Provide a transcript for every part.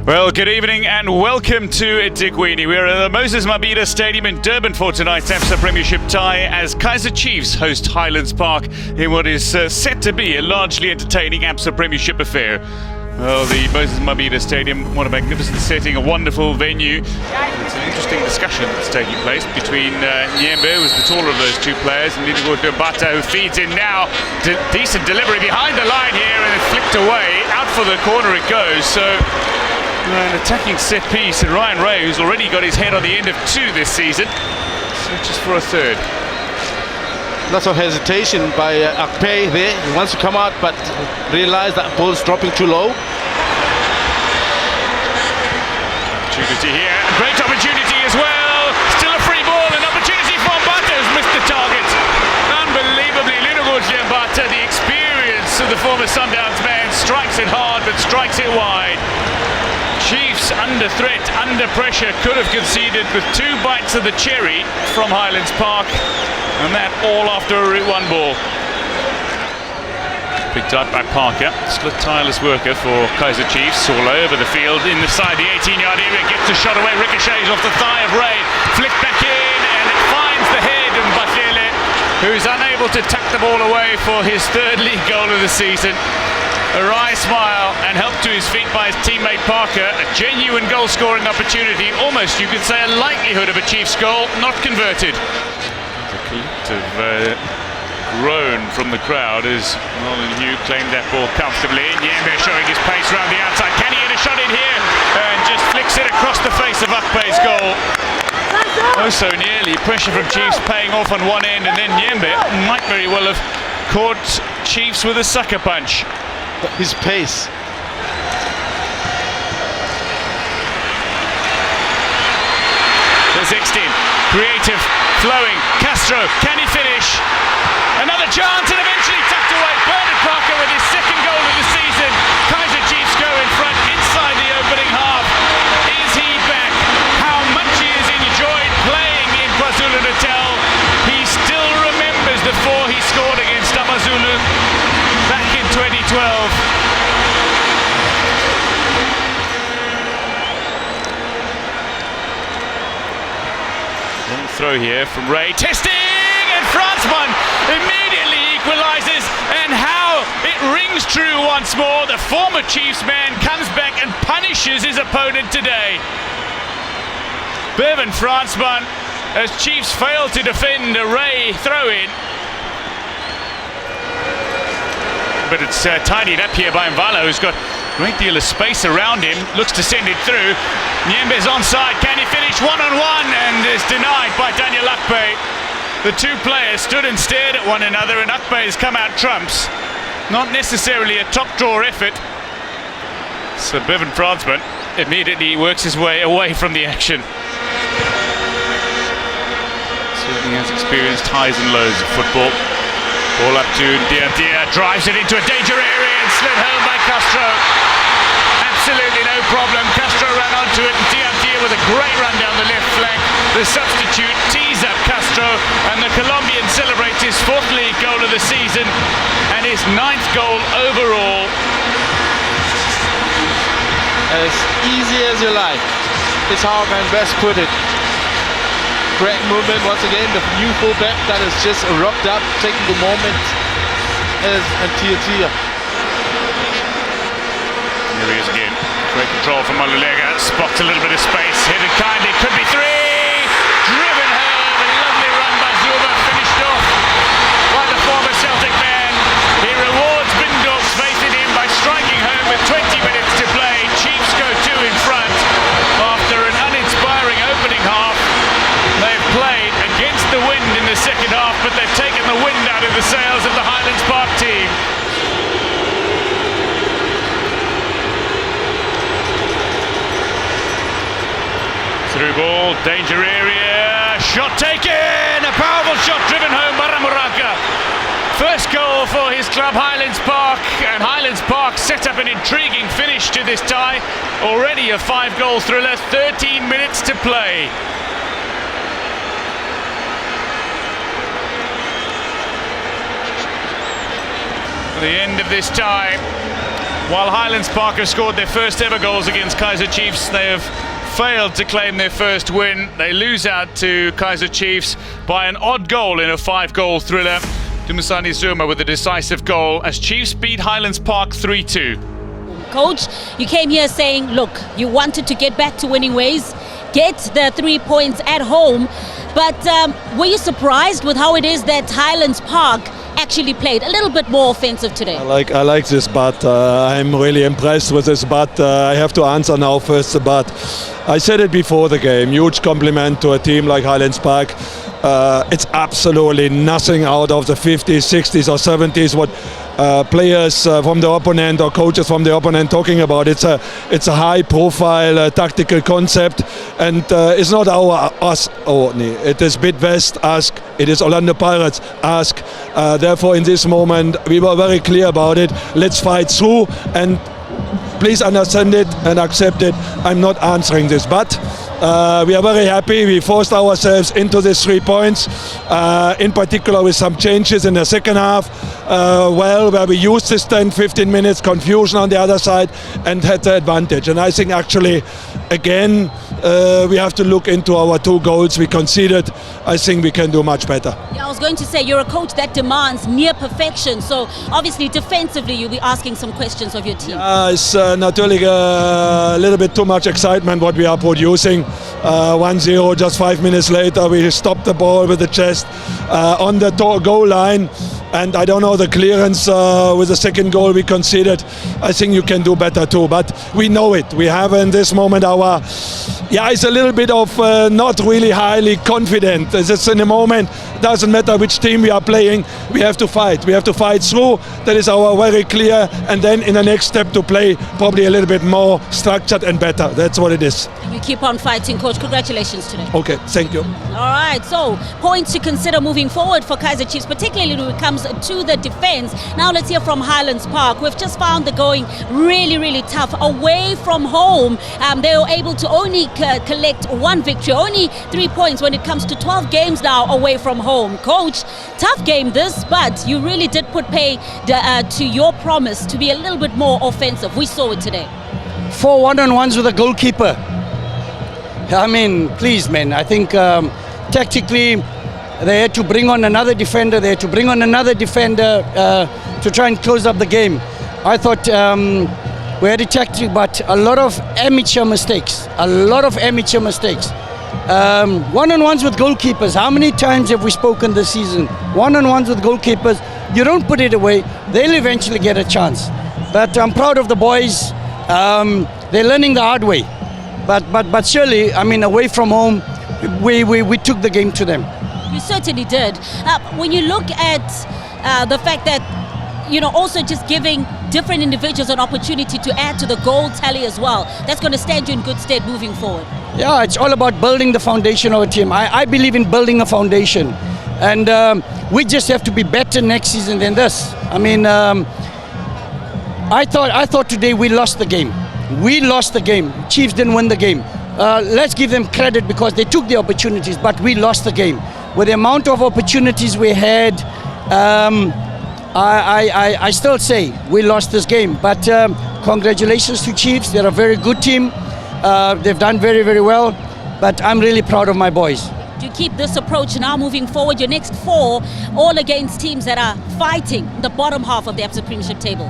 Well, good evening and welcome to Itikwini. We're at the Moses Mabhida Stadium in Durban for tonight's Absa Premiership tie as Kaizer Chiefs host Highlands Park in what is set to be a largely entertaining Absa Premiership affair. Well, the Moses Mabhida Stadium, what a magnificent setting, a wonderful venue. It's an interesting discussion that's taking place between Nyembe, who's the taller of those two players, and Mbata, who feeds in now. Decent delivery behind the line here, and it flicked away. Out for the corner it goes. So an attacking set piece, and Ryan Ray, who's already got his head on the end of two this season, searches for a third. Lots of hesitation by Akpe there. He wants to come out, but realized that ball's dropping too low. Opportunity here, great opportunity as well. Still a free ball, an opportunity for Mbata, who's missed the target. Unbelievably, Mbata, the experience of the former Sundowns man, strikes it hard, but strikes it wide. Chiefs under threat, under pressure, could have conceded with two bites of the cherry from Highlands Park, and that all after a Route 1 ball. Picked up by Parker, still a tireless worker for Kaizer Chiefs, all over the field, inside the 18-yard area, gets a shot away, ricochets off the thigh of Ray, flicked back in, and it finds the head of Mbata, who's unable to tuck the ball away for his third league goal of the season. A wry smile and help to his feet by his teammate Parker. A genuine goal-scoring opportunity, almost you could say a likelihood of a Chiefs goal, not converted. The collective groan from the crowd as Nolan Hugh claimed that ball comfortably. Nyembe showing his pace round the outside. Can he get a shot in here? And just flicks it across the face of Akpe's goal. Oh, so nearly. Pressure from Chiefs paying off on one end, and then Nyembe might very well have caught Chiefs with a sucker punch. His pace. The 16, creative, flowing. Castro, can he finish? Another chance and eventually tucked away. Bernard Parker with his second goal of the season. Kaizer Chiefs go in front inside the opening half. Is he back? How much he has enjoyed playing in KwaZulu-Natal. He still remembers the four he scored against AmaZulu back in 2012. Long throw here from Ray, testing, and Fransman immediately equalises, and how it rings true once more. The former Chiefs man comes back and punishes his opponent today. Bevan Fransman, as Chiefs fail to defend a Ray throw-in. But it's tidied up here by Mvala, who's got a great deal of space around him, looks to send it through. Nyembe's onside, can he finish one-on-one, and is denied by Daniel Akpe. The two players stood and stared at one another, and Akpe has come out trumps. Not necessarily a top-draw effort. So Bevan Fransman immediately works his way away from the action. Certainly has experienced highs and lows of football. Ball up to Dia, drives it into a danger area and slid home by Castro. Absolutely no problem. Castro ran onto it, and Dia with a great run down the left flank. The substitute tees up Castro, and the Colombian celebrates his fourth league goal of the season and his 9th goal overall. As easy as you like. It's how I can best put it. Great movement once again, the new fullback that is just rocked up, taking the moment as Tia. Here he is again. Great control from Malulega, spots a little bit of space, hit it kindly, could be three! Driven home, a lovely run by Zuma, finished off by the former Celtic man. He rewards Bindorf's faith in him by striking home with 20 minutes to play. Chiefs go 2 in front after an uninspiring opening half. They've played against the wind in the second half, but they've taken the wind out of the sails of the Highlands Park team. Through ball, danger area, shot taken, a powerful shot driven home by Ramuraka. First goal for his club Highlands Park, and Highlands Park set up an intriguing finish to this tie. Already a 5-goal thriller, 13 minutes to play. The end of this tie, While Highlands Park have scored their first ever goals against Kaizer Chiefs, they have failed to claim their first win. They lose out to Kaizer Chiefs by an odd goal in a 5-goal thriller. Dumisani Zuma with a decisive goal as Chiefs beat Highlands Park 3-2. Coach, you came here saying, look, you wanted to get back to winning ways, get the 3 points at home, but were you surprised with how it is that Highlands Park actually played a little bit more offensive today? I like this, but I'm really impressed with this. But I have to answer now first. But I said it before the game. Huge compliment to a team like Highlands Park. It's absolutely nothing out of the 50s, 60s or 70s what players from the opponent or coaches from the opponent talking about. It's a high-profile tactical concept, and it's not us only. It is Bidwest ask. It is Orlando Pirates ask. Therefore, in this moment, we were very clear about it. Let's fight through, and please understand it and accept it. I'm not answering this, but we are very happy. We forced ourselves into these 3 points, in particular with some changes in the second half, where we used this 10-15 minutes confusion on the other side and had the advantage. And I think actually, again, we have to look into our 2 goals we conceded. I think we can do much better. Yeah, I was going to say, you're a coach that demands near perfection, so obviously defensively you'll be asking some questions of your team. It's natürlich a little bit too much excitement what we are producing. 1-0, just 5 minutes later we stopped the ball with the chest on the goal line, and I don't know the clearance with the second goal we conceded. I think you can do better too, but we know it. We have in this moment it's a little bit of not really highly confident. It's in the moment, doesn't matter which team we are playing, we have to fight. We have to fight through. That is our very clear, and then in the next step to play probably a little bit more structured and better. That's what it is. You keep on fighting, Coach. Congratulations today. Okay, thank you. All right, so points to consider moving forward for Kaizer Chiefs, particularly when it comes to the defense. Now let's hear from Highlands Park. We've just found the going really, really tough. Away from home, they were able to only collect 1 victory, only 3 points when it comes to 12 games now away from home. Coach, tough game this, but you really did put pay to your promise to be a little bit more offensive. We saw it today. 4 one-on-ones with a goalkeeper. I mean, please, man. I think tactically they had to bring on another defender. They had to bring on another defender to try and close up the game. I thought we had a tactic, but a lot of amateur mistakes. One-on-ones with goalkeepers. How many times have we spoken this season? One-on-ones with goalkeepers. You don't put it away, they'll eventually get a chance. But I'm proud of the boys. They're learning the hard way. But surely, I mean, away from home, we took the game to them. You certainly did. When you look at the fact that, also just giving different individuals an opportunity to add to the goal tally as well, that's going to stand you in good stead moving forward. Yeah, it's all about building the foundation of a team. I believe in building a foundation. And we just have to be better next season than this. I mean, I thought today we lost the game. Chiefs didn't win the game. Let's give them credit because they took the opportunities, but we lost the game. With the amount of opportunities we had, I still say we lost this game. But congratulations to Chiefs. They're a very good team. They've done very, very well. But I'm really proud of my boys. Do you keep this approach now moving forward? Your next 4, all against teams that are fighting the bottom half of the Absa Premiership table.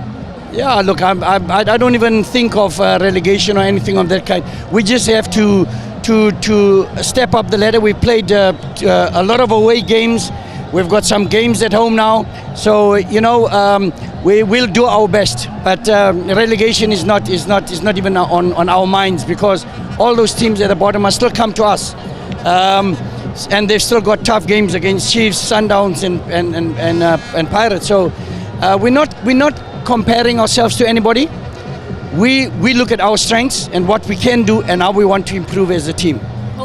Yeah, look, I don't even think of relegation or anything of that kind. We just have to step up the ladder. We played a lot of away games. We've got some games at home now. So, we will do our best. But relegation is not even on our minds because all those teams at the bottom must still come to us. And they've still got tough games against Chiefs, Sundowns and Pirates. So we're not comparing ourselves to anybody. We look at our strengths and what we can do and how we want to improve as a team.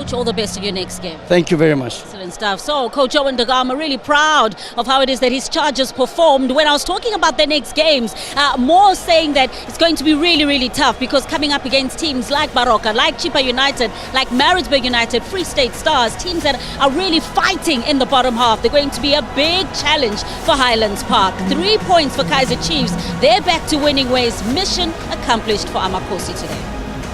Coach, all the best in your next game. Thank you very much. Excellent stuff. So, Coach Owen Dagama, really proud of how it is that his Chargers performed. When I was talking about the next games, more saying that it's going to be really, really tough because coming up against teams like Baroka, like Chippa United, like Maritzburg United, Free State Stars, teams that are really fighting in the bottom half. They're going to be a big challenge for Highlands Park. 3 points for Kaizer Chiefs. They're back to winning ways. Mission accomplished for Amakosi today.